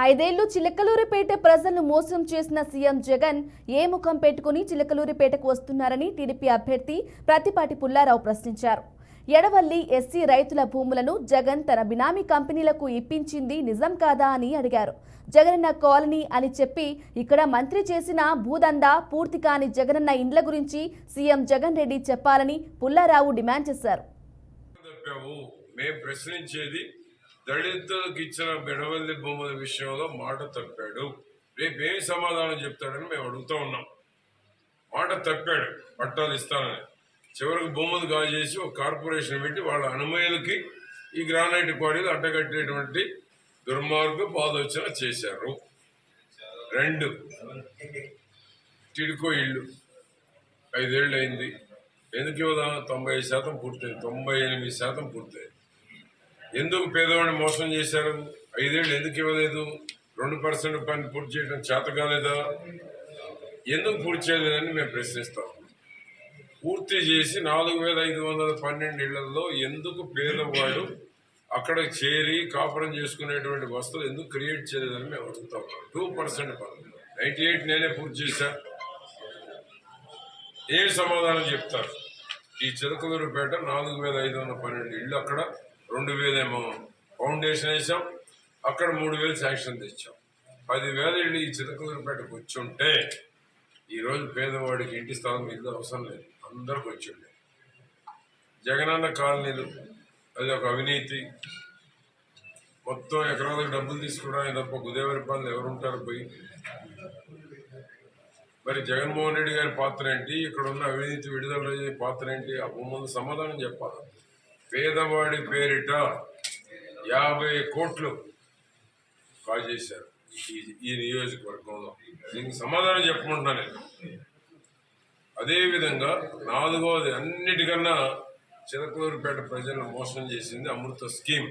ఐదేళ్లు చిలకలూరిపేట ప్రజలను మోసం చేసిన సీఎం జగన్ ఏ ముఖం పెట్టుకుని చిలకలూరిపేటకు వస్తున్నారని టీడీపీ అభ్యర్థి ప్రతిపాటి పుల్లారావు ప్రశ్నించారు. ఎడవల్లి ఎస్సీ రైతుల భూములను జగన్ తన బినామీ కంపెనీలకు ఇప్పించింది నిజం కాదా అని అడిగారు. జగనన్న కాలనీ అని చెప్పి ఇక్కడ మంత్రి చేసిన భూదందా పూర్తి కాని జగనన్న ఇండ్ల గురించి సీఎం జగన్ రెడ్డి చెప్పాలని పుల్లారావు డిమాండ్ చేశారు. దళితులకు ఇచ్చిన బెడవల్లి భూముల విషయంలో మాట తప్పాడు. రేపేం సమాధానం చెప్తాడని మేము అడుగుతూ ఉన్నాం. మాట తప్పాడు, పట్టాలు ఇస్తానని చివరికి భూములు గాజేసి ఒక కార్పొరేషన్ పెట్టి వాళ్ళ అనుమతులకి ఈ గ్రానైట్ క్వారీలు అడ్డగట్టేటువంటి దుర్మార్గ ఆలోచన చేశారు. 2 టిడ్కో ఇళ్ళు 5 ఏళ్ళు అయింది. ఎందుకు ఇవ్వదా? 90% పూర్తయింది, 98% పూర్తయింది. ఎందుకు పేదవాడిని మోసం చేశారు? 5 ఏళ్ళు ఎందుకు ఇవ్వలేదు? 2% పని పూర్తి చేయడం చేత కాలేదా? ఎందుకు పూర్తి చేయలేదని మేము ప్రశ్నిస్తాం. పూర్తి చేసి 4512 ఇళ్లలో ఎందుకు పేదవాడు అక్కడ చేరి కాపురం చేసుకునేటువంటి వస్తువులు ఎందుకు క్రియేట్ చేయలేదని మేము అడుగుతాం. 2% పని 98 నేనే పూర్తి చేశా. ఏ సమాధానం చెప్తారు? ఈ చిలకలూరుపేట 4512 ఇళ్ళు, అక్కడ 2000 ఏమో ఫౌండేషన్ వేసాం, అక్కడ 3000 శాంక్షన్ తెచ్చాం. 10,000 ఇళ్ళు ఈ చిలకలూరుపేటకు వచ్చి ఉంటే ఈరోజు పేదవాడికి ఇంటి స్థలం ఇల్లు అవసరం లేదు, అందరికి వచ్చి ఉండే. జగనన్న కాలనీలు అది ఒక అవినీతి. మొత్తం ఎకరాలకు డబ్బులు తీసుకోవడానికి తప్ప గుదేవరి పనులు ఎవరుంటారు పోయి? మరి జగన్మోహన్ రెడ్డి గారి పాత్ర ఏంటి? ఇక్కడ ఉన్న అవినీతి విడుదల పాత్ర ఏంటి? ఆ భూములు సమాధానం చెప్పాలి. పేదవాడి పేరిట 50 కోట్లు కాజేశారు ఈ నియోజకవర్గంలో. దీనికి సమాధానం చెప్పమంటున్నా నేను. అదేవిధంగా 4వది అన్నిటికన్నా చిలకలూరుపేట ప్రజలను మోసం చేసింది అమృత స్కీమ్.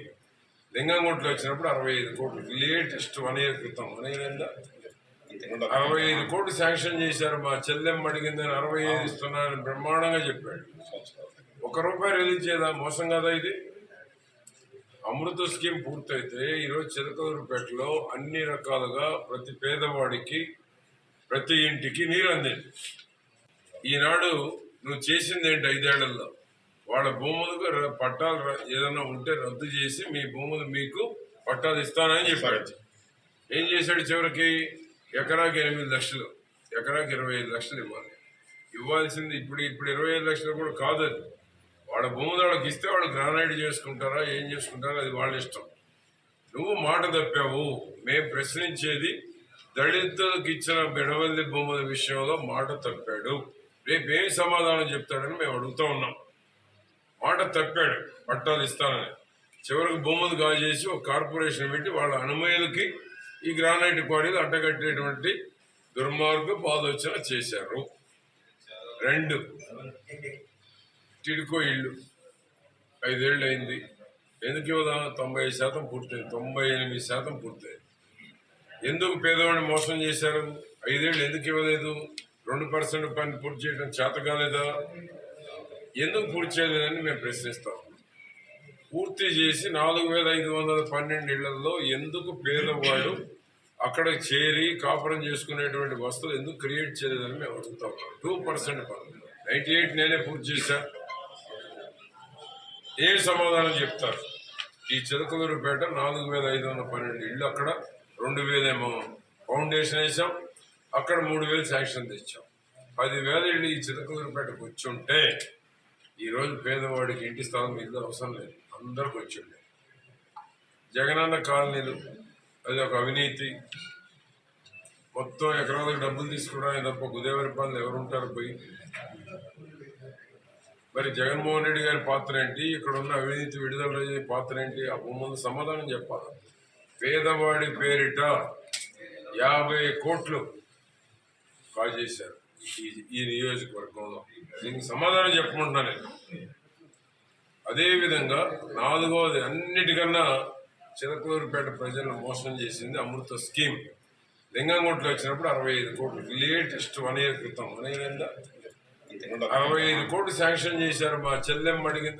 లింగంగుంటలో వచ్చినప్పుడు 65 కోట్లు, లేటెస్ట్ 1 ఇయర్ క్రితం 65 కోట్లు శాంక్షన్ చేశారు. మా చెల్లెమ్మ అడిగిందని 65 ఇస్తున్నారని బ్రహ్మాండంగా చెప్పాడు. ₹1 రిలీజ్ చేయదా? మోసం కదా ఇది? అమృత స్కీమ్ పూర్తయితే ఈరోజు చిలకలూరుపేటలో అన్ని రకాలుగా ప్రతి పేదవాడికి ప్రతి ఇంటికి నీరు అందింది. ఈనాడు నువ్వు చేసింది ఏంటి? 5 ఏళ్లలో వాళ్ళ భూములకు పట్టాలు ఏదైనా ఉంటే రద్దు చేసి మీ భూములు మీకు పట్టాలు ఇస్తానని చెప్పాడు. ఏం చేశాడు? చివరికి ఎకరాకి 8 లక్షలు, ఎకరాకి 25 లక్షలు ఇవ్వాలి. ఇవ్వాల్సింది ఇప్పుడు 25 లక్షలు కూడా కాదు. అది వాళ్ళ భూములు వాళ్ళకి ఇస్తే వాళ్ళు గ్రానైట్ చేసుకుంటారా, ఏం చేసుకుంటారా, అది వాళ్ళ ఇష్టం. నువ్వు మాట తప్పావు. మేము ప్రశ్నించేది దళితులకు ఇచ్చిన బెడవల్లి భూముల విషయంలో మాట తప్పాడు. రేపేం సమాధానం చెప్తాడని మేము అడుగుతూ ఉన్నాం. మాట తప్పాడు, పట్టాలు ఇస్తానని చివరికి భూములు గాజేసి ఒక కార్పొరేషన్ పెట్టి వాళ్ళ అనుమతులకి ఈ గ్రానైట్ క్వారీలు అడ్డగట్టేటువంటి దుర్మార్గ ఆలోచన చేశారు. 2 టిడ్కో ఇళ్ళు 5 ఏళ్ళు అయింది. ఎందుకు ఇవ్వదా? 90% పూర్తయింది, 98% పూర్తయింది. ఎందుకు పేదవాడిని మోసం చేశారు? 5 ఏళ్ళు ఎందుకు ఇవ్వలేదు? 2% పని పూర్తి చేయడం చేత కాలేదా? ఎందుకు పూర్తి చేయలేదని మేము ప్రశ్నిస్తాం. పూర్తి చేసి 4512 ఇళ్లలో ఎందుకు పేదవాడు అక్కడ చేరి కాపురం చేసుకునేటువంటి వస్తువులు ఎందుకు క్రియేట్ చేయలేదని మేము అడుగుతాం. 2% పని 98 నేనే పూర్తి చేశా. ఏ సమాధానం చెప్తారు? ఈ చిలకలూరుపేట 4512 ఇళ్ళు, అక్కడ 2000 ఏమో ఫౌండేషన్ వేసాం, అక్కడ 3000 శాంక్షన్ తెచ్చాం. 10,000 ఇళ్ళు ఈ చిలకలూరుపేటకు వచ్చి ఉంటే ఈరోజు పేదవాడికి ఇంటి స్థలం ఇల్లు అవసరం లేదు, అందరికి వచ్చి ఉండే. జగనన్న కాలనీలు అది ఒక అవినీతి. మొత్తం ఎకరాలకు డబ్బులు తీసుకోవడానికి తప్ప గుదేవరి పనులు ఎవరుంటారు పోయి? మరి జగన్మోహన్ రెడ్డి గారి పాత్ర ఏంటి? ఇక్కడ ఉన్న అవినీతి విడుదల పాత్ర ఏంటి? ఆ భూములు సమాధానం చెప్పాలి. పేదవాడి పేరిట 50 కోట్లు కాజేశారు ఈ నియోజకవర్గంలో. దీనికి సమాధానం చెప్పమంటున్నా నేను. అదేవిధంగా 4వది అన్నిటికన్నా చిలకలూరుపేట ప్రజలను మోసం చేసింది అమృత స్కీమ్. లింగంగుంటలో వచ్చినప్పుడు 65 కోట్లు, లేటెస్ట్ 1 ఇయర్ క్రితం 65 కోట్లు శాంక్షన్ చేశారు. మా చెల్లెమ్మ అడిగింది